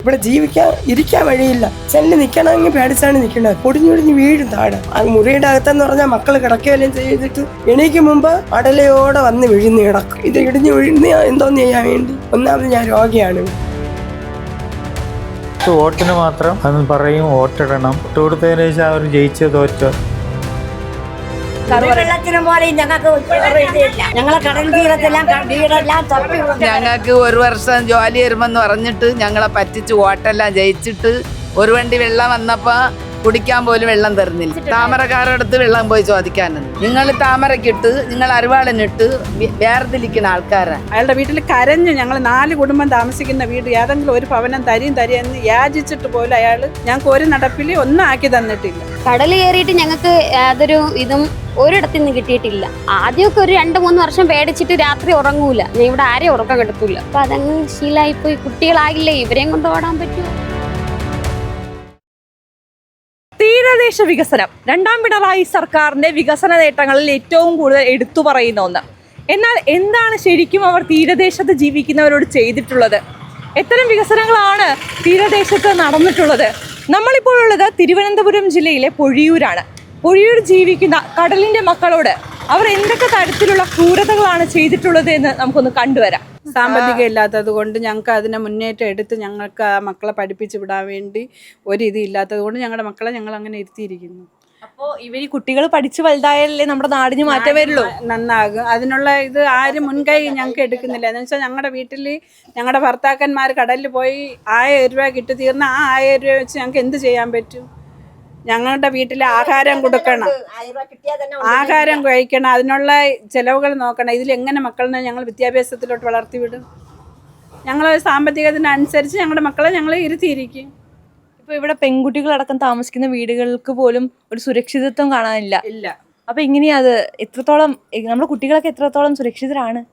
ഇവിടെ ഇരിക്കാൻ വഴിയില്ല. ചെല്ലി നിൽക്കണമെങ്കിൽ പേടിച്ചാണ് നിൽക്കേണ്ടത്. പൊടിഞ്ഞൊടിഞ്ഞ് വീഴും താഴെ. ആ മുറിയുടെ അകത്തെന്ന് പറഞ്ഞാൽ മക്കൾ കിടക്കുകയെല്ലാം ചെയ്തിട്ട് എണീക്ക് മുമ്പ് അടലയോടെ വന്ന് വിഴുന്ന് കിടക്കും. ഇത് ഇടിഞ്ഞ് വിഴുന്ന് എന്തോന്ന് ചെയ്യാൻ വേണ്ടി? ഒന്നാമത് ഞാൻ രോഗിയാണ്. വോട്ടിന് മാത്രം അന്ന് പറയും വോട്ടിടണം. വോട്ട് കൊടുത്തതിന് ശേഷം അവർ ജയിച്ചോ തോറ്റോ വെള്ളത്തിനും പോലെ ഞങ്ങളെ കടൽ തീരത്തെല്ലാം വീടെല്ലാം തപ്പി. ഞങ്ങൾക്ക് ഒരു വർഷം ജോലി വരുമെന്ന് പറഞ്ഞിട്ട് ഞങ്ങളെ പറ്റിച്ച് വോട്ടെല്ലാം ജയിച്ചിട്ട് ഒരു വണ്ടി വെള്ളം വന്നപ്പോ കുടിക്കാൻ പോലും വെള്ളം തരുന്നില്ല. താമരക്കാരുടെ അടുത്ത് വെള്ളം പോയി ചോദിക്കാനെന്ന്. നിങ്ങൾ താമരക്കിട്ട് നിങ്ങൾ അരുവാളിനിട്ട് വേർതിരിക്കുന്ന ആൾക്കാരാണ്. അയാളുടെ വീട്ടിൽ കരഞ്ഞു. ഞങ്ങൾ 4 കുടുംബം താമസിക്കുന്ന വീട് ഏതെങ്കിലും ഒരു ഭവനം തരിയെന്ന് യാചിച്ചിട്ട് പോലും അയാൾ ഞങ്ങൾക്ക് ഒരു നടപ്പിൽ ഒന്നും ആക്കി തന്നിട്ടില്ല. കടൽ കയറിയിട്ട് ഞങ്ങൾക്ക് യാതൊരു ഇതും ഒരിടത്തു നിന്ന് കിട്ടിയിട്ടില്ല. ആദ്യമൊക്കെ ഒരു 2-3 വർഷം പേടിച്ചിട്ട് രാത്രി ഉറങ്ങൂല. ഞാൻ ഇവിടെ ആരെയും ഉറക്കം കെടുത്തൂല. അപ്പൊ അതങ്ങ് ശീലായിപ്പോയി. കുട്ടികളാകില്ലേ, ഇവരെയും കൊണ്ട് ഓടാൻ പറ്റുമോ? തീരദേശ വികസനം 2ാം പിണറായി സർക്കാരിന്റെ വികസന നേട്ടങ്ങളിൽ ഏറ്റവും കൂടുതൽ എടുത്തു പറയുന്ന ഒന്ന്. എന്നാൽ എന്താണ് ശരിക്കും അവർ തീരദേശത്ത് ജീവിക്കുന്നവരോട് ചെയ്തിട്ടുള്ളത്? എത്തരം വികസനങ്ങളാണ് തീരദേശത്ത് നടന്നിട്ടുള്ളത്? നമ്മളിപ്പോൾ ഉള്ളത് തിരുവനന്തപുരം ജില്ലയിലെ പൊഴിയൂരാണ്. പൊഴിയൂർ ജീവിക്കുന്ന കടലിന്റെ മക്കളോട് അവർ എന്തൊക്കെ തരത്തിലുള്ള ക്രൂരതകളാണ് ചെയ്തിട്ടുള്ളത് എന്ന് നമുക്കൊന്ന് കണ്ടുവരാം. സാമ്പത്തികം ഇല്ലാത്തത് കൊണ്ട് ഞങ്ങൾക്ക് അതിനെ മുന്നേറ്റം എടുത്ത് ഞങ്ങൾക്ക് ആ മക്കളെ പഠിപ്പിച്ച് വിടാൻ വേണ്ടി ഒരിത് ഇല്ലാത്തത് കൊണ്ട് ഞങ്ങളുടെ മക്കളെ ഞങ്ങൾ അങ്ങനെ ഇരുത്തിയിരിക്കുന്നു. അപ്പോൾ ഇവർ കുട്ടികൾ പഠിച്ചു വലുതായാലേ നമ്മുടെ നാടിന് മാറ്റം വരുള്ളൂ, നന്നാകും. അതിനുള്ള ഇത് ആരും മുൻകൈ ഞങ്ങൾക്ക് എടുക്കുന്നില്ല. എന്ന് വെച്ചാൽ ഞങ്ങളുടെ വീട്ടിൽ ഞങ്ങളുടെ ഭർത്താക്കന്മാർ കടലിൽ പോയി 1000 രൂപ കിട്ടി തീർന്ന ആ 1000 രൂപ വെച്ച് ഞങ്ങൾക്ക് എന്ത് ചെയ്യാൻ പറ്റും? ഞങ്ങളുടെ വീട്ടിൽ ആഹാരം കൊടുക്കണം, ആഹാരം കഴിക്കണം, അതിനുള്ള ചിലവുകൾ നോക്കണം. ഇതിലെങ്ങനെ മക്കളിനെ ഞങ്ങൾ വിദ്യാഭ്യാസത്തിലോട്ട് വളർത്തിവിടും? ഞങ്ങൾ സാമ്പത്തികത്തിനനുസരിച്ച് ഞങ്ങളുടെ മക്കളെ ഞങ്ങൾ ഇരുത്തിയിരിക്കും. ഇപ്പൊ ഇവിടെ പെൺകുട്ടികളടക്കം താമസിക്കുന്ന വീടുകൾക്ക് പോലും ഒരു സുരക്ഷിതത്വം കാണാനില്ല. ഇല്ല. അപ്പൊ എങ്ങനെയാ അത്? എത്രത്തോളം നമ്മുടെ കുട്ടികളൊക്കെ എത്രത്തോളം സുരക്ഷിതരാണ്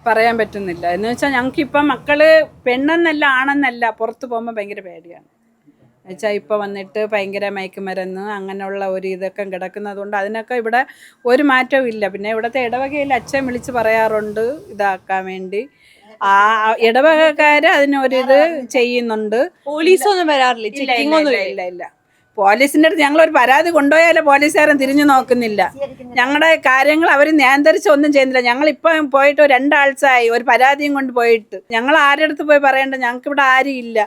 പറയാൻ പറ്റുന്നില്ല. എന്ന് വെച്ചാൽ ഞങ്ങൾക്കിപ്പം മക്കള് പെണ്ണെന്നല്ല ആണെന്നല്ല പുറത്ത് പോകുമ്പോൾ ഭയങ്കര പേടിയാണ്. എന്നുവെച്ചാൽ ഇപ്പോൾ വന്നിട്ട് ഭയങ്കര മയക്കുമരുന്ന് അങ്ങനെയുള്ള ഒരു ഇതൊക്കെ കിടക്കുന്നതുകൊണ്ട് അതിനൊക്കെ ഇവിടെ ഒരു മാറ്റവും ഇല്ല. പിന്നെ ഇവിടുത്തെ ഇടവകയിൽ അച്ഛൻ വിളിച്ച് പറയാറുണ്ട് ഇതാക്കാൻ വേണ്ടി. ആ ഇടവകക്കാർ അതിനൊരിത് ചെയ്യുന്നുണ്ട്. പോലീസൊന്നും വരാറില്ല? ഇല്ല. പോലീസിൻ്റെ അടുത്ത് ഞങ്ങളൊരു പരാതി കൊണ്ടുപോയാലേ പോലീസുകാരൻ തിരിഞ്ഞു നോക്കുന്നില്ല. ഞങ്ങളുടെ കാര്യങ്ങൾ അവർ നിയന്ത്രിച്ച് ഒന്നും ചെയ്യുന്നില്ല. ഞങ്ങളിപ്പം പോയിട്ട് 2 ആഴ്ചയായി ഒരു പരാതിയും കൊണ്ട് പോയിട്ട്. ഞങ്ങൾ ആരുടെ അടുത്ത് പോയി പറയേണ്ട? ഞങ്ങൾക്ക് ഇവിടെ ആരും ഇല്ല.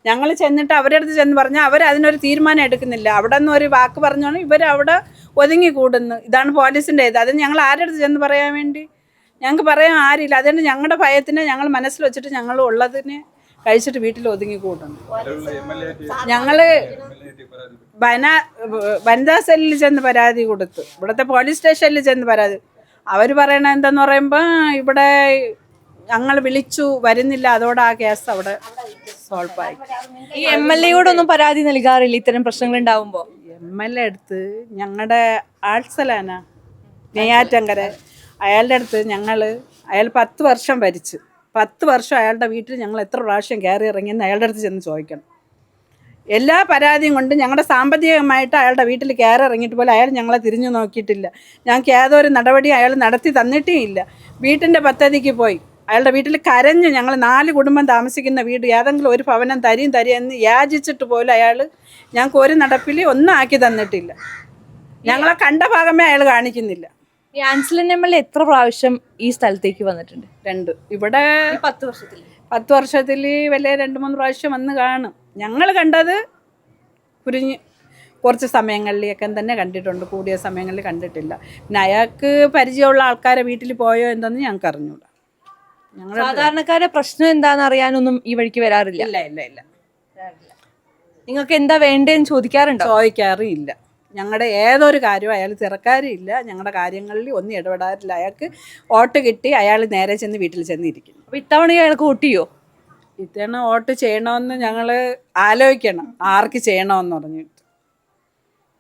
ഞങ്ങൾ ചെന്നിട്ട് അവരുടെ അടുത്ത് ചെന്ന് പറഞ്ഞാൽ അവർ അതിനൊരു തീരുമാനം എടുക്കുന്നില്ല. അവിടെ നിന്ന് ഒരു വാക്ക് പറഞ്ഞോണ്ട് ഇവരവിടെ ഒതുങ്ങി കൂടുന്നു. ഇതാണ് പോലീസിൻ്റെ ഇത്. അത് ഞങ്ങൾ ആരുടെ അടുത്ത് ചെന്ന് പറയാൻ വേണ്ടി? ഞങ്ങൾക്ക് പറയാൻ ആരില്ല. അതുകൊണ്ട് ഞങ്ങളുടെ ഭയത്തിനെ ഞങ്ങൾ മനസ്സിൽ വെച്ചിട്ട് ഞങ്ങൾ ഉള്ളതിനെ കഴിച്ചിട്ട് വീട്ടിൽ ഒതുങ്ങി കൂടുന്നു. ഞങ്ങൾ വനിതാ സെല്ലിൽ ചെന്ന് പരാതി കൊടുത്തു. ഇവിടുത്തെ പോലീസ് സ്റ്റേഷനിൽ ചെന്ന് പരാതി. അവർ പറയണ എന്താന്ന് പറയുമ്പോൾ ഇവിടെ ഞങ്ങൾ വിളിച്ചു വരുന്നില്ല, അതോടെ ആ കേസ് അവിടെ സോൾവ് ആയി. ഈ MLA-യോടൊന്നും പരാതി നൽകാറില്ല ഇത്തരം പ്രശ്നങ്ങൾ ഉണ്ടാവുമ്പോൾ? MLA അടുത്ത് ഞങ്ങളുടെ ആൾസലാന നെയ്യാറ്റങ്കര അയാളുടെ അടുത്ത് അയാൾ 10 വർഷം ഭരിച്ചു. 10 വർഷം അയാളുടെ വീട്ടിൽ ഞങ്ങൾ എത്ര പ്രാവശ്യം കയറി ഇറങ്ങിയെന്ന് അയാളുടെ അടുത്ത് ചെന്ന് ചോദിക്കണം. എല്ലാ പരാതിയും കൊണ്ട് ഞങ്ങളുടെ സാമ്പത്തികമായിട്ട് അയാളുടെ വീട്ടിൽ കയറി ഇറങ്ങിയിട്ട് പോലും അയാൾ ഞങ്ങളെ തിരിഞ്ഞു നോക്കിയിട്ടില്ല. ഞങ്ങൾക്ക് യാതൊരു നടപടി അയാൾ നടത്തി തന്നിട്ടേ ഇല്ല. വീട്ടിൻ്റെ പദ്ധതിക്ക് പോയി അയാളുടെ വീട്ടിൽ കരഞ്ഞ്. ഞങ്ങൾ 4 കുടുംബം താമസിക്കുന്ന വീട് ഏതെങ്കിലും ഒരു ഭവനം തരിയെന്ന് യാചിച്ചിട്ട് പോലും അയാൾ ഞങ്ങൾക്ക് ഒരു നടപ്പിൽ ഒന്നും ആക്കി തന്നിട്ടില്ല. ഞങ്ങളെ കണ്ട ഭാഗമേ അയാൾ കാണിക്കുന്നില്ല. ഈ ആൻസിലൻ MLA എത്ര പ്രാവശ്യം ഈ സ്ഥലത്തേക്ക് വന്നിട്ടുണ്ട്? 2. ഇവിടെ 10 വർഷത്തിൽ വലിയ 2-3 പ്രാവശ്യം വന്ന് കാണും. ഞങ്ങൾ കണ്ടത് കുറച്ച് സമയങ്ങളിലൊക്കെ തന്നെ കണ്ടിട്ടുണ്ട്, കൂടിയ സമയങ്ങളിൽ കണ്ടിട്ടില്ല. പിന്നെ അയാൾക്ക് പരിചയമുള്ള ആൾക്കാരെ വീട്ടിൽ പോയോ എന്തെന്ന് ഞങ്ങൾക്ക് അറിഞ്ഞൂടാ. സാധാരണക്കാരുടെ പ്രശ്നം എന്താണെന്ന് അറിയാനൊന്നും ഈ വഴിക്ക് വരാറില്ല? ഇല്ല. നിങ്ങൾക്ക് എന്താ വേണ്ടതെന്ന് ചോദിക്കാറുണ്ടോ? ചോദിക്കാറില്ല. ഞങ്ങളുടെ ഏതൊരു കാര്യവും അയാൾ തിരക്കാറില്ല. ഞങ്ങളുടെ കാര്യങ്ങളിൽ ഒന്നും ഇടപെടാറില്ല. അയാൾക്ക് വോട്ട് കിട്ടി അയാൾ നേരെ ചെന്ന് വീട്ടിൽ ചെന്നിരിക്കുന്നു. അപ്പോൾ ഇത്തവണ അയാൾക്ക് വോട്ട് ചെയ്യോ? ഇത്തവണ വോട്ട് ചെയ്യണമെന്ന് ഞങ്ങൾ ആലോചിക്കണം, ആർക്ക് ചെയ്യണമെന്ന് പറഞ്ഞിട്ട്.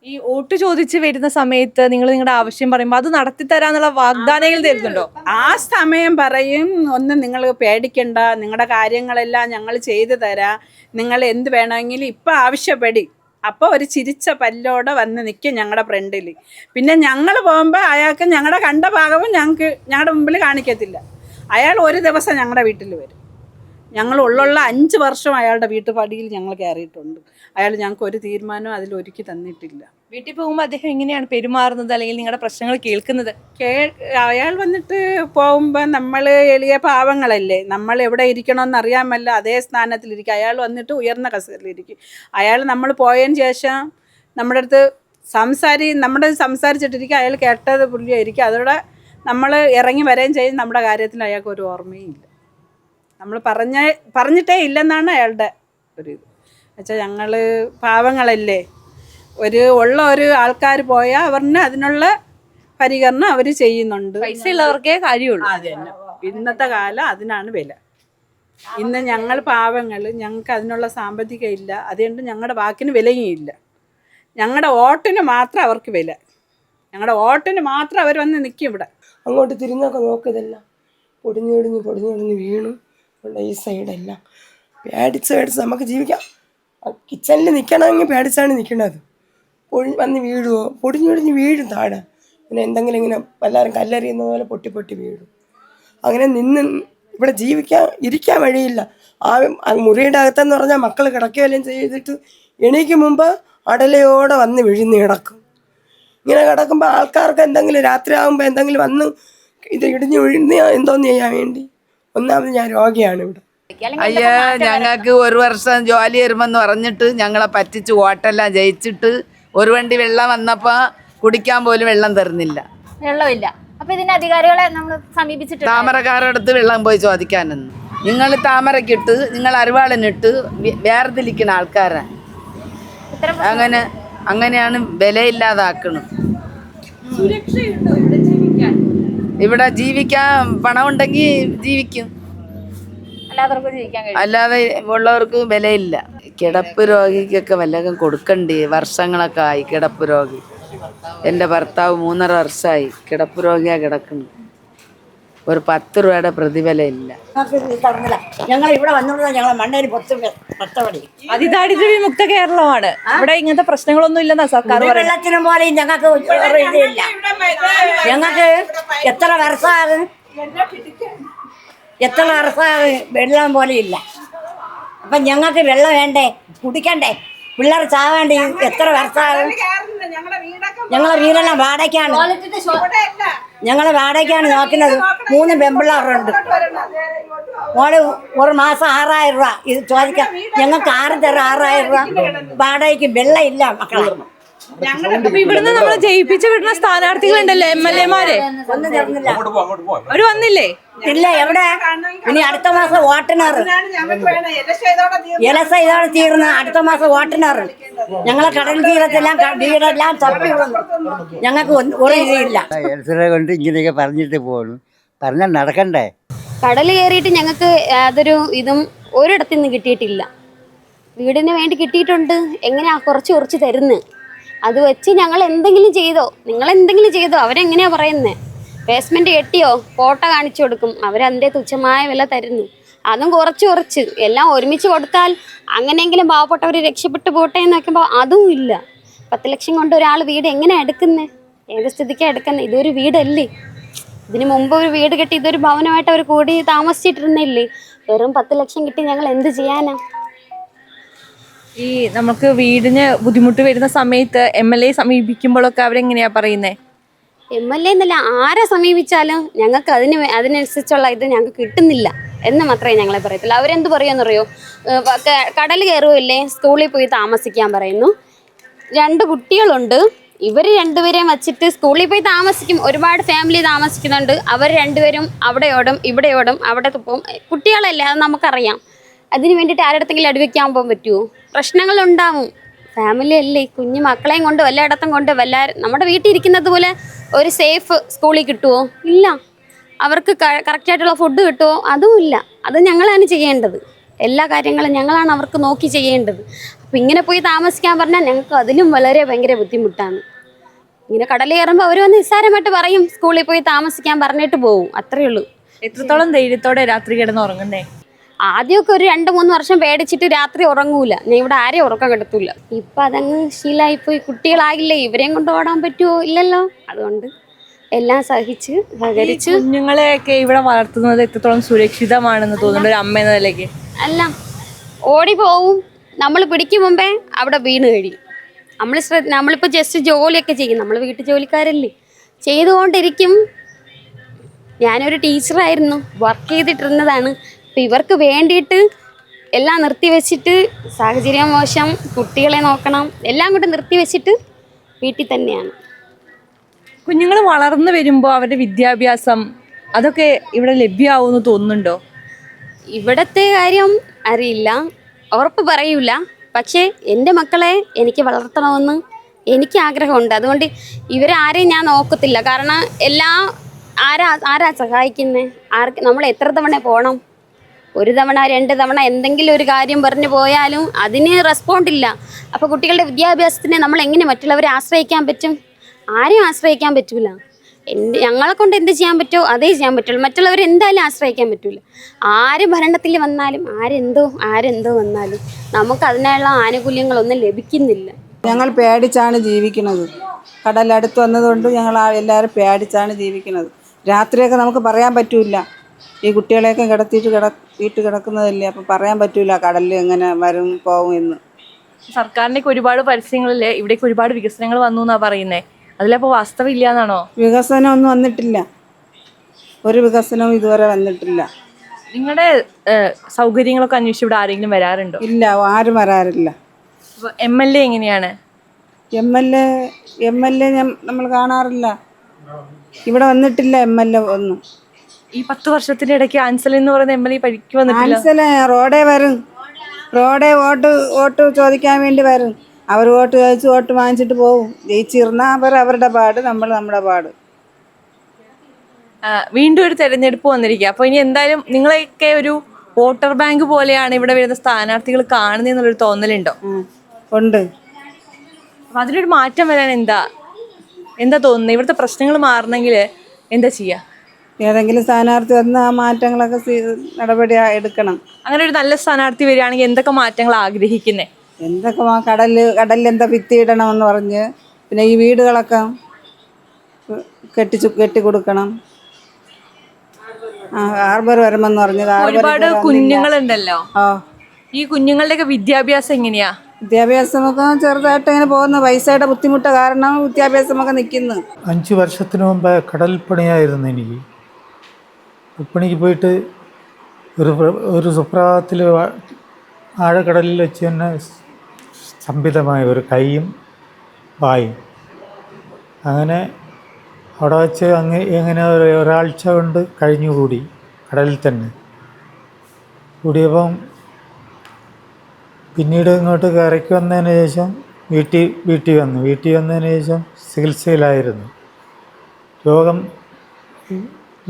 ഈ വോട്ട് ചോദിച്ച് വരുന്ന സമയത്ത് നിങ്ങൾ നിങ്ങളുടെ ആവശ്യം പറയുമ്പോൾ അത് നടത്തി തരാന്നുള്ള വാഗ്ദാനങ്ങൾ തരുന്നുണ്ടോ? ആ സമയം പറയും, ഒന്നും നിങ്ങൾ പേടിക്കണ്ട, നിങ്ങളുടെ കാര്യങ്ങളെല്ലാം ഞങ്ങൾ ചെയ്തു തരാം, നിങ്ങൾ എന്ത് വേണമെങ്കിലും ഇപ്പം ആവശ്യപ്പെടി. അപ്പോൾ ഒരു ചിരിച്ച പല്ലോടെ വന്ന് നിൽക്കും ഞങ്ങളുടെ ഫ്രണ്ടിൽ. പിന്നെ ഞങ്ങൾ പോകുമ്പോൾ അയാൾക്ക് ഞങ്ങളുടെ കണ്ട ഭാഗവും ഞങ്ങളുടെ മുമ്പിൽ കാണിക്കത്തില്ല. അയാൾ ഒരു ദിവസം ഞങ്ങളുടെ വീട്ടിൽ വരും. ഞങ്ങൾ ഉള്ള 5 വർഷം അയാളുടെ വീട്ടുപടിയിൽ ഞങ്ങൾ കയറിയിട്ടുണ്ട്. അയാൾ ഞങ്ങൾക്ക് ഒരു തീരുമാനവും അതിൽ ഒരുക്കി തന്നിട്ടില്ല. വീട്ടിൽ പോകുമ്പോൾ അദ്ദേഹം എങ്ങനെയാണ് പെരുമാറുന്നത്, അല്ലെങ്കിൽ നിങ്ങളുടെ പ്രശ്നങ്ങൾ കേൾക്കുന്നത്? അയാൾ വന്നിട്ട് പോകുമ്പോൾ നമ്മൾ എളിയ പാവങ്ങളല്ലേ, നമ്മൾ എവിടെ ഇരിക്കണമെന്ന് അറിയാമല്ല, അതേ സ്ഥാനത്തിലിരിക്കും. അയാൾ വന്നിട്ട് ഉയർന്ന കസേരയിലിരിക്കും. അയാൾ നമ്മൾ പോയതിന് ശേഷം നമ്മുടെ അടുത്ത് സംസാരിച്ചിട്ടിരിക്കും. അയാൾ കേട്ടത് പുള്ളിയായിരിക്കും. അതോടെ നമ്മൾ ഇറങ്ങി വരികയും ചെയ്യും. നമ്മുടെ കാര്യത്തിൽ അയാൾക്ക് ഒരു ഓർമ്മയും ഇല്ല. നമ്മൾ പറഞ്ഞിട്ടേ ഇല്ലെന്നാണ് അയാളുടെ ഒരു ഇത്. വെച്ചാൽ ഞങ്ങൾ പാവങ്ങളല്ലേ, ഉള്ള ഒരു ആൾക്കാർ പോയാൽ അവരിന് അതിനുള്ള പരികരണം അവർ ചെയ്യുന്നുണ്ട്. പൈസ ഉള്ളവർക്കേ കാര്യമുള്ളൂ. അത് തന്നെ ഇന്നത്തെ കാലം അതിനാണ് വില. ഇന്ന് ഞങ്ങൾ പാവങ്ങൾ, ഞങ്ങൾക്ക് അതിനുള്ള സാമ്പത്തികം ഇല്ല. അതുകൊണ്ട് ഞങ്ങളുടെ വാക്കിന് വിലയും ഇല്ല. ഞങ്ങളുടെ വോട്ടിന് മാത്രം അവർക്ക് വില. ഞങ്ങളുടെ വോട്ടിന് മാത്രം അവർ വന്ന് നിൽക്കും ഇവിടെ. അങ്ങോട്ട് തിരിഞ്ഞൊക്കെ നോക്കിയതല്ല പൊടിഞ്ഞൊടിഞ്ഞ് വീണു ഈ സൈഡെല്ലാം പേടിച്ച് നമുക്ക് ജീവിക്കാം. കിച്ചണിൽ നിൽക്കണമെങ്കിൽ പേടിച്ചാണ് നിൽക്കണത്. വന്ന് വീഴുമോ, പൊടിഞ്ഞൊടിഞ്ഞ് വീഴും താഴെ. പിന്നെ എന്തെങ്കിലും ഇങ്ങനെ എല്ലാവരും കല്ലെറിയുന്ന പോലെ പൊട്ടി വീഴും. അങ്ങനെ ഇവിടെ ഇരിക്കാൻ വഴിയില്ല. ആ മുറിയുടെ അകത്തെന്ന് പറഞ്ഞാൽ മക്കൾ കിടക്കുകയെല്ലാം ചെയ്തിട്ട് എണീക്ക് മുമ്പ് അടലയോടെ വന്ന് വിഴുന്ന് കിടക്കും. ഇങ്ങനെ കിടക്കുമ്പോൾ ആൾക്കാർക്ക് എന്തെങ്കിലും രാത്രി ആകുമ്പോൾ എന്തെങ്കിലും വന്ന് ഇത് ഇടിഞ്ഞ് വിഴുന്ന് എന്തോന്ന് ചെയ്യാൻ വേണ്ടി. ഒന്നാമത് ഞാൻ രോഗിയാണ് ഇവിടെ. അയ്യോ, ഞങ്ങൾക്ക് 1 വർഷം ജോലി വരുമെന്ന് പറഞ്ഞിട്ട് ഞങ്ങളെ പറ്റിച്ച് വോട്ടെല്ലാം ജയിച്ചിട്ട് ഒരു വണ്ടി വെള്ളം വന്നപ്പോൾ കുടിക്കാൻ പോലും വെള്ളം തരുന്നില്ല. വെള്ളമില്ല. അപ്പൊ ഇതിന്റെ അധികാരികളെ നമ്മൾ സമീപിച്ചിട്ട് താമരക്കാരുടെ അടുത്ത് വെള്ളം പോയി ചോദിക്കാനെന്ന്. നിങ്ങൾ താമരക്കിട്ട് നിങ്ങൾ അരിവാളിനിട്ട് വേർതിരിക്കുന്ന ആൾക്കാരാ. അങ്ങനെയാണ് വിലയില്ലാതാക്കണം. ഇവിടെ ജീവിക്കാൻ പണം ഉണ്ടെങ്കിൽ ജീവിക്കും, അല്ലാതെ ഉള്ളവർക്ക് വിലയില്ല. കിടപ്പ് രോഗിക്കൊക്കെ വല്ലതും കൊടുക്കണ്ടേ? വർഷങ്ങളൊക്കെ ആയി കിടപ്പ് രോഗി. എൻ്റെ ഭർത്താവ് 3.5 വർഷമായി കിടപ്പ് രോഗിയാണ് കിടക്കുന്നു. ഒരു 10 രൂപയുടെ പ്രതിഫലം ഇല്ല. ഞങ്ങൾ ഇവിടെ വന്നുകൊണ്ട് ഞങ്ങളെ മണ്ണേരി പത്തപടി അതിദാരിദ്ര്യ വിമുക്ത കേരളമാണ്. ഇവിടെ ഇങ്ങനത്തെ പ്രശ്നങ്ങളൊന്നും ഇല്ലെന്നാ സർക്കാർ പറയുന്നത്. വെള്ളത്തിനും പോലെയും ഞങ്ങൾക്ക് ഇതില്ല. ഞങ്ങൾക്ക് എത്ര വർഷമാകും വെള്ളം പോലെ ഇല്ല. അപ്പം ഞങ്ങൾക്ക് വെള്ളം വേണ്ടേ, കുടിക്കണ്ടേ, പിള്ളേർ ചാവേണ്ടി എത്ര വർഷമാകും. ഞങ്ങളെ വീടെല്ലാം വാടകയ്ക്കാണ്. നോക്കുന്നത്. 3 പെൺപിള്ളേരുണ്ട്. മോള് ഒരു മാസം 6000 രൂപ ഇത് ചോദിക്കാം. ഞങ്ങൾക്ക് 6 തരം 6000 രൂപ വാടകയ്ക്ക്. വെള്ളം ഇല്ല മക്കളെ. ഇവിടുന്ന് നമ്മൾ ജയിപ്പിച്ചു വിടുന്ന സ്ഥാനാർത്ഥികളുണ്ടല്ലോ, MLA-മാരെ, ഒന്നും തരുന്നില്ല. അവര് വന്നില്ലേ? ഇല്ല. എവിടെ? ഇനി അടുത്ത മാസം വോട്ടിനാറ് ഇതോടെ തീർന്ന് അടുത്ത മാസം വോട്ടിനാറ്. ഞങ്ങളെ കടൽ തീരത്തെല്ലാം വീടെല്ലാം തപ്പി വന്നു. ഞങ്ങൾക്ക് ഒരു ഇതില്ല. കൊണ്ട് ഇങ്ങനെയൊക്കെ പറഞ്ഞിട്ട് പോകുന്നു. പറഞ്ഞാൽ നടക്കണ്ടേ? കടൽ കയറിയിട്ട് ഞങ്ങൾക്ക് യാതൊരു ഇതും ഒരിടത്തു നിന്ന് കിട്ടിയിട്ടില്ല. വീടിന് വേണ്ടി കിട്ടിയിട്ടുണ്ട്. എങ്ങനെയാ കുറച്ച് തരുന്നത്? അത് വെച്ച് ഞങ്ങൾ എന്തെങ്കിലും ചെയ്തോ, നിങ്ങൾ എന്തെങ്കിലും ചെയ്തോ? അവരെങ്ങനെയാ പറയുന്നത്? ബേസ്മെന്റ് കെട്ടിയോ, ഫോട്ടോ കാണിച്ചു കൊടുക്കും. അവരതിൻ്റെ തുച്ഛമായ വില തരുന്നു. അതും കുറച്ച് എല്ലാം ഒരുമിച്ച് കൊടുത്താൽ അങ്ങനെയെങ്കിലും പാവപ്പെട്ടവർ രക്ഷപ്പെട്ടു പോട്ടെ എന്ന് നോക്കുമ്പോൾ അതും ഇല്ല. 10 ലക്ഷം കൊണ്ട് ഒരാൾ വീട് എങ്ങനെയാണ് എടുക്കുന്നത്? ഏത് സ്ഥിതിക്കാണ് എടുക്കുന്നത്? ഇതൊരു വീടല്ലേ? ഇതിന് മുമ്പ് ഒരു വീട് കെട്ടി ഇതൊരു ഭവനമായിട്ട് അവർ കൂടി താമസിച്ചിട്ടിരുന്നില്ലേ? വെറും 10 ലക്ഷം കിട്ടി ഞങ്ങൾ എന്ത് ചെയ്യാനാ? ഈ നമുക്ക് വീടിന് ബുദ്ധിമുട്ട് വരുന്ന സമയത്ത് MLA സമീപിക്കുമ്പോഴൊക്കെ അവരെങ്ങനെയാ പറയുന്നത്? MLA എന്നല്ല, ആരെ സമീപിച്ചാലും ഞങ്ങൾക്ക് അതിനനുസരിച്ചുള്ള ഇത് ഞങ്ങൾക്ക് കിട്ടുന്നില്ല എന്ന് മാത്രമേ ഞങ്ങളെ പറയത്തുള്ളൂ. അവരെന്ത് പറയുമെന്നറിയോ? കടൽ കയറുമല്ലേ, സ്കൂളിൽ പോയി താമസിക്കാൻ പറയുന്നു. 2 കുട്ടികളുണ്ട്. ഇവർ 2 പേരെയും വച്ചിട്ട് സ്കൂളിൽ പോയി താമസിക്കും. ഒരുപാട് ഫാമിലി താമസിക്കുന്നുണ്ട്. അവർ 2 പേരും അവിടെ ഓടും ഇവിടെ ഓടും അവിടെ തുപ്പും. കുട്ടികളല്ലേ, അത് നമുക്കറിയാം. അതിന് വേണ്ടിയിട്ട് ആരുടെങ്കിലും അടിവെക്കാൻ പോകാൻ പറ്റുമോ? പ്രശ്നങ്ങളുണ്ടാവും. ഫാമിലി അല്ലേ, കുഞ്ഞു മക്കളെയും കൊണ്ട് വല്ലയിടത്തും കൊണ്ട് നമ്മുടെ വീട്ടിൽ ഇരിക്കുന്നത് പോലെ ഒരു സേഫ് സ്കൂളിൽ കിട്ടുമോ? ഇല്ല. അവർക്ക് കറക്റ്റായിട്ടുള്ള ഫുഡ് കിട്ടുമോ? അതും ഇല്ല. അത് ഞങ്ങളാണ് ചെയ്യേണ്ടത്. എല്ലാ കാര്യങ്ങളും ഞങ്ങളാണ് അവർക്ക് നോക്കി ചെയ്യേണ്ടത്. അപ്പം ഇങ്ങനെ പോയി താമസിക്കാൻ പറഞ്ഞാൽ ഞങ്ങൾക്ക് അതിലും ഭയങ്കര ബുദ്ധിമുട്ടാണ്. ഇങ്ങനെ കടൽ കയറുമ്പോൾ അവർ വന്ന് നിസ്സാരമായിട്ട് പറയും സ്കൂളിൽ പോയി താമസിക്കാൻ പറഞ്ഞിട്ട് പോകും. അത്രയേ ഉള്ളൂ. എത്രത്തോളം ധൈര്യത്തോടെ രാത്രി കിടന്ന് ഉറങ്ങുന്നേ? ആദ്യമൊക്കെ ഒരു 2-3 വർഷം പേടിച്ചിട്ട് രാത്രി ഉറങ്ങൂല. ഞാൻ ഇവിടെ ആരെയും ഉറക്കം കെടുത്തൂല. ഇപ്പം അതങ്ങ് ശീലമായിപ്പോയി. കുട്ടികളാകില്ലേ, ഇവരെയും കൊണ്ട് ഓടാൻ പറ്റുമോ? ഇല്ലല്ലോ. അതുകൊണ്ട് എല്ലാം സഹിച്ച് സഹകരിച്ച്. കുഞ്ഞുങ്ങളെയൊക്കെ ഇവിടെ വളർത്തുന്നത് എത്രത്തോളം സുരക്ഷിതമാണെന്ന് തോന്നുന്നുണ്ട് ഒരു അമ്മ എന്ന നിലയ്ക്ക്? അല്ല ഓടിപ്പോവും. നമ്മൾ പിടിക്കും മുമ്പേ അവിടെ വീണ് കഴിയും. നമ്മളിപ്പോൾ ജസ്റ്റ് ജോലിയൊക്കെ ചെയ്യും, നമ്മൾ വീട്ടു ജോലിക്കാരല്ലേ, ചെയ്തുകൊണ്ടിരിക്കും. ഞാനൊരു ടീച്ചറായിരുന്നു, വർക്ക് ചെയ്തിട്ടിരുന്നതാണ്. അപ്പം ഇവർക്ക് വേണ്ടിയിട്ട് എല്ലാം നിർത്തിവെച്ചിട്ട്, സാഹചര്യം മോശം, കുട്ടികളെ നോക്കണം, എല്ലാം കൊണ്ട് നിർത്തിവെച്ചിട്ട് വീട്ടിൽ തന്നെയാണ്. കുഞ്ഞുങ്ങൾ വളർന്നു വരുമ്പോൾ അവരുടെ വിദ്യാഭ്യാസം അതൊക്കെ ഇവിടെ ലഭ്യമാവുമെന്ന് തോന്നുന്നുണ്ടോ? ഇവിടത്തെ കാര്യം അറിയില്ല, ഉറപ്പ് പറയൂല. പക്ഷേ എൻ്റെ മക്കളെ എനിക്ക് വളർത്തണമെന്ന് എനിക്ക് ആഗ്രഹമുണ്ട്. അതുകൊണ്ട് ഇവരാരെയും ഞാൻ നോക്കത്തില്ല. കാരണം ആരാ സഹായിക്കുന്നത്? നമ്മൾ എത്ര തവണ പോകണം? ഒരു തവണ 2 തവണ എന്തെങ്കിലും ഒരു കാര്യം പറഞ്ഞു പോയാലും അതിന് റെസ്പോണ്ടില്ല. അപ്പോൾ കുട്ടികളുടെ വിദ്യാഭ്യാസത്തിന് നമ്മൾ എങ്ങനെ മറ്റുള്ളവരെ ആശ്രയിക്കാൻ പറ്റും? ആരെയും ആശ്രയിക്കാൻ പറ്റൂല. ഞങ്ങളെ കൊണ്ട് എന്ത് ചെയ്യാൻ പറ്റുമോ അതേ ചെയ്യാൻ പറ്റുള്ളൂ. മറ്റുള്ളവരെ എന്തായാലും ആശ്രയിക്കാൻ പറ്റൂല. ആര് ഭരണത്തിൽ വന്നാലും ആരെന്തോ വന്നാലും നമുക്ക് അതിനുള്ള ആനുകൂല്യങ്ങളൊന്നും ലഭിക്കുന്നില്ല. ഞങ്ങൾ പേടിച്ചാണ് ജീവിക്കുന്നത്. കടലടുത്ത് വന്നതുകൊണ്ട് ഞങ്ങൾ എല്ലാവരും പേടിച്ചാണ് ജീവിക്കുന്നത്. രാത്രിയൊക്കെ നമുക്ക് പറയാൻ പറ്റൂല. ഈ കുട്ടികളെയൊക്കെ വീട്ടിൽ കിടക്കുന്നതല്ലേ, അപ്പം പറയാൻ പറ്റൂല കടലിൽ എങ്ങനെ വരും പോവും എന്ന്. സർക്കാരിൻ്റെയൊക്കെ ഒരുപാട് പരസ്യങ്ങളില്ലേ, ഇവിടേക്ക് ഒരുപാട് വികസനങ്ങൾ വന്നു എന്നാണ് പറയുന്നത്. അതിലപ്പോൾ വാസ്തവം ഇല്ല എന്നാണോ? വികസനമൊന്നും വന്നിട്ടില്ല, ഒരു വികസനവും ഇതുവരെ വന്നിട്ടില്ല. നിങ്ങളുടെ സൗകര്യങ്ങളൊക്കെ അന്വേഷിച്ച് ഇവിടെ ആരെങ്കിലും വരാറുണ്ടോ? ഇല്ല, ആരും വരാറില്ല. MLA എങ്ങനെയാണ്? MLA നമ്മൾ കാണാറില്ല, ഇവിടെ വന്നിട്ടില്ല MLA ഒന്നും. ഈ 10 വർഷത്തിന്റെ ഇടയ്ക്ക് ആൻസൽ എന്ന് പറയുന്ന MLA പരിക്ക് വന്നിട്ടില്ല. ആൻസൽ റോഡേ വരും, വോട്ട് ചോദിക്കാൻ വേണ്ടി വരും. അവർ വോട്ട് ചോദിച്ച് വോട്ട് വാങ്ങിച്ചിട്ട് പോകും. ജയിച്ചിരുന്നാൽ അവരുടെ പാട്, നമ്മൾ നമ്മുടെ പാട്. വീണ്ടും ഒരു തെരഞ്ഞെടുപ്പ് വന്നിരിക്കുക. അപ്പോൾ ഇനി എന്തായാലും നിങ്ങളെയൊക്കെ ഒരു വോട്ടർ ബാങ്ക് പോലെയാണ് ഇവിടെ വരുന്ന സ്ഥാനാർത്ഥികൾ കാണുന്നതെന്നുള്ളൊരു തോന്നലുണ്ടോ? ഉണ്ട്. അപ്പം അതിലൊരു മാറ്റം വരാൻ എന്താ തോന്നുന്നത്? ഇവിടുത്തെ പ്രശ്നങ്ങൾ മാറണമെങ്കിൽ എന്താ ചെയ്യുക? ഏതെങ്കിലും സ്ഥാനാർത്ഥി വന്ന് ആ മാറ്റങ്ങളൊക്കെ നടപടി എടുക്കണം. അങ്ങനെ ഒരു നല്ല സ്ഥാനാർത്ഥി വരികയാണെങ്കിൽ എന്തൊക്കെ മാറ്റങ്ങൾ ആഗ്രഹിക്കുന്നത്? എന്തൊക്കെ കടലിൽ എന്താ ഭിത്തി ഇടണമെന്ന് പറഞ്ഞ്, പിന്നെ ഈ വീടുകളൊക്കെ കെട്ടിക്കൊടുക്കണം. ഹാർബർ വരുമെന്ന് പറഞ്ഞ്. ഒരുപാട് കുഞ്ഞുങ്ങളുണ്ടല്ലോ, ഈ കുഞ്ഞുങ്ങളുടെയൊക്കെ വിദ്യാഭ്യാസം എങ്ങനെയാ? വിദ്യാഭ്യാസമൊക്കെ ചെറുതായിട്ട് ഇങ്ങനെ പോകുന്നു. പൈസയുടെ ബുദ്ധിമുട്ട് കാരണം വിദ്യാഭ്യാസമൊക്കെ നിൽക്കുന്നു. 5 വർഷത്തിന് മുമ്പ് കടൽ പണിയായിരുന്നു എനിക്ക്. പണിക്ക് പോയിട്ട് ഒരു സുപ്രഭാതത്തിൽ ആഴക്കടലിൽ വെച്ച് തന്നെ സ്തംഭിതമായ ഒരു കൈയും വായും. അങ്ങനെ അവിടെ വെച്ച് എങ്ങനെ ഒരാഴ്ച കൊണ്ട് കഴിഞ്ഞുകൂടി കടലിൽ തന്നെ കൂടിയപ്പം പിന്നീട് ഇങ്ങോട്ട് കരയ്ക്ക് വന്നതിന് ശേഷം വീട്ടിൽ വന്നതിന് ശേഷം ചികിത്സയിലായിരുന്നു. രോഗം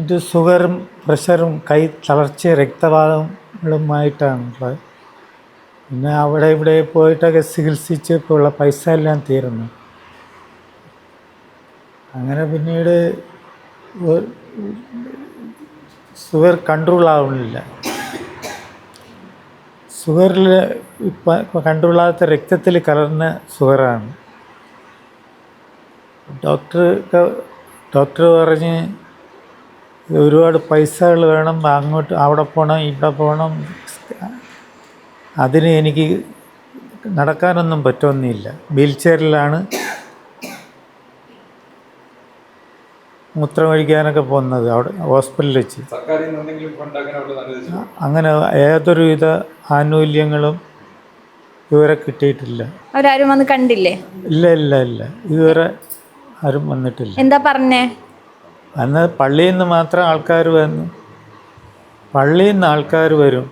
ഇത് ഷുഗറും പ്രഷറും കൈ തളർച്ച രക്തവാതങ്ങളുമായിട്ടാണ് ഉള്ളത്. പിന്നെ അവിടെ ഇവിടെ പോയിട്ടൊക്കെ ചികിത്സിച്ച് ഇപ്പോൾ ഉള്ള പൈസ എല്ലാം തീർന്നു. അങ്ങനെ പിന്നീട് ഷുഗർ കൺട്രോൾ ആവുന്നില്ല. ഷുഗറിൽ ഇപ്പം കൺട്രോളാകാത്ത രക്തത്തിൽ കലർന്ന ഷുഗറാണ്. ഡോക്ടർ പറഞ്ഞ് ഒരുപാട് പൈസകൾ വേണം, അവിടെ പോകണം ഇവിടെ പോകണം. അതിന് എനിക്ക് നടക്കാനൊന്നും പറ്റുമെന്നില്ല. വീൽ ചെയറിലാണ് മൂത്രം കഴിക്കാനൊക്കെ പോകുന്നത് അവിടെ ഹോസ്പിറ്റലിൽ വെച്ച്. അങ്ങനെ ഏതൊരുവിധ ആനുകൂല്യങ്ങളും ഇതുവരെ കിട്ടിയിട്ടില്ല. അവരാരും വന്ന് കണ്ടില്ലേ? ഇല്ല ഇതുവരെ ആരും വന്നിട്ടില്ല. എന്താ പറഞ്ഞേ? അന്ന് പള്ളിയിൽ നിന്ന് മാത്രം ആൾക്കാർ വന്നു. പള്ളിയിൽ നിന്ന് ആൾക്കാർ വരും.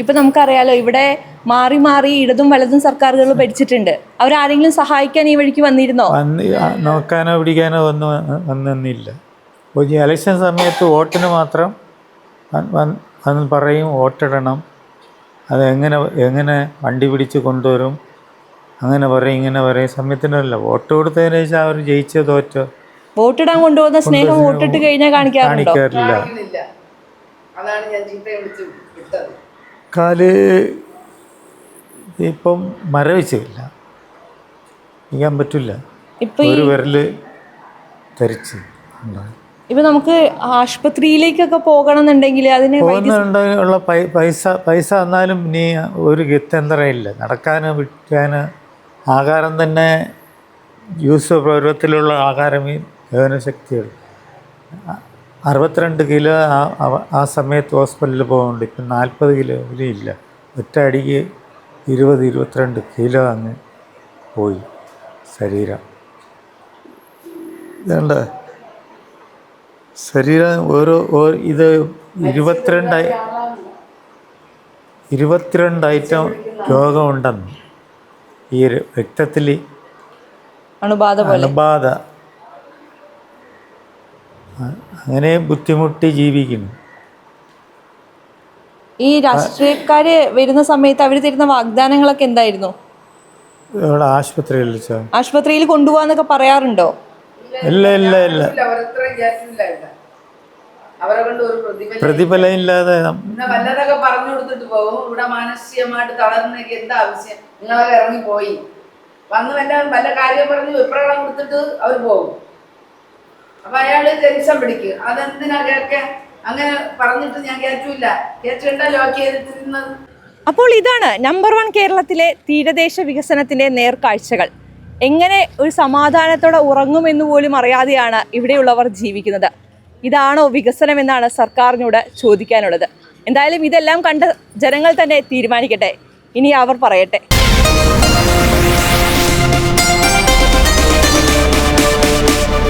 ഇപ്പം നമുക്കറിയാലോ, ഇവിടെ മാറി മാറി ഇടതും വലതും സർക്കാരുകൾ ഭരിച്ചിട്ടുണ്ട്. അവരാരെങ്കിലും സഹായിക്കാൻ ഈ വഴിക്ക് വന്നിരുന്നോ? നോക്കാനോ പിടിക്കാനോ വന്നില്ല. ഈ ഇലക്ഷൻ സമയത്ത് വോട്ടിന് മാത്രം വന്ന് പറയും വോട്ടിടണം, അത് എങ്ങനെ വണ്ടി പിടിച്ച് കൊണ്ടുവരും, അങ്ങനെ പറയും ഇങ്ങനെ പറയും. സമയത്തിനല്ല, വോട്ട് കൊടുത്തതിന് ശേഷം അവർ ജയിച്ചോ തോറ്റോ വോട്ടിടാൻ കൊണ്ടുപോകുന്ന സ്നേഹം വോട്ടിട്ട് കഴിഞ്ഞാൽ കാണിക്കാറില്ല. കാല് ഇപ്പം മരവിച്ചില്ല, ചെയ്യാൻ പറ്റില്ല. ഒരു വിരല് ധരിച്ച് ഇപ്പൊ നമുക്ക് ആശുപത്രിയിലേക്കൊക്കെ പോകണം എന്നുണ്ടെങ്കിൽ അതിന് പോകുന്നുണ്ടെങ്കിലുള്ള പൈസ തന്നാലും ഇനി ഒരു ഗത്യന്തരമില്ല. നടക്കാനോ വിൽക്കാനോ ആഹാരം തന്നെ ജ്യൂസ് പരുവത്തിലുള്ള ആഹാരം ഈ ദഹനശക്തിയുള്ളൂ. 62 കിലോ ആ സമയത്ത് ഹോസ്പിറ്റലിൽ പോകുന്നുണ്ട്. ഇപ്പം 40 കിലോ ഇല്ല. ഒറ്റ അടിക്ക് 22 കിലോ അങ്ങ് പോയി ശരീരം. ഇതുണ്ട് ശരീരം ഇത് 22 ഐറ്റം രോഗമുണ്ടെന്ന് ഈ രക്തത്തിൽ അണുബാധ. അങ്ങനെ ബുദ്ധിമുട്ടി ജീവിക്കുന്നു. ഈ രാഷ്ട്രീയക്കാര് വരുന്ന സമയത്ത് അവർ തരുന്ന വാഗ്ദാനങ്ങളൊക്കെ എന്തായിരുന്നു? ഇവിടെ ആശുപത്രിയിൽ കൊണ്ടുപോകാന്നൊക്കെ പറയാറുണ്ടോ? ഇല്ല പ്രതിഫലം ഇല്ലാതെ വല്ലതൊക്കെ പറഞ്ഞു കൊടുത്തിട്ട് പോകും. ഇവിടെ മാനസികമായിട്ട് തളർന്നേക്ക് എന്താ ആവശ്യം, നിങ്ങളൊക്കെ ഇറങ്ങിപ്പോയി വന്ന് വല്ല കാര്യം പറഞ്ഞ് വിപ്രകടം കൊടുത്തിട്ട് അവർ പോകും. അപ്പൊ അയാള് ടെൻഷൻ പിടിക്കും. അതെന്തിനാ കേൾക്കാൻ? അങ്ങനെ പറഞ്ഞിട്ട് ഞാൻ കേട്ടില്ല ലോക്ക് ചെയ്തിട്ടിരുന്നത്. അപ്പോൾ ഇതാണ് നമ്പർ 1 കേരളത്തിലെ തീരദേശ വികസനത്തിന്റെ നേർക്കാഴ്ചകൾ. എങ്ങനെ ഒരു സമാധാനത്തോടെ ഉറങ്ങുമെന്ന് പോലും അറിയാതെയാണ് ഇവിടെയുള്ളവർ ജീവിക്കുന്നത്. ഇതാണോ വികസനം എന്നാണ് സർക്കാരിനോട് ചോദിക്കാനുള്ളത്. എന്തായാലും ഇതെല്ലാം കണ്ട ജനങ്ങൾ തന്നെ തീരുമാനിക്കട്ടെ. ഇനി അവർ പറയട്ടെ.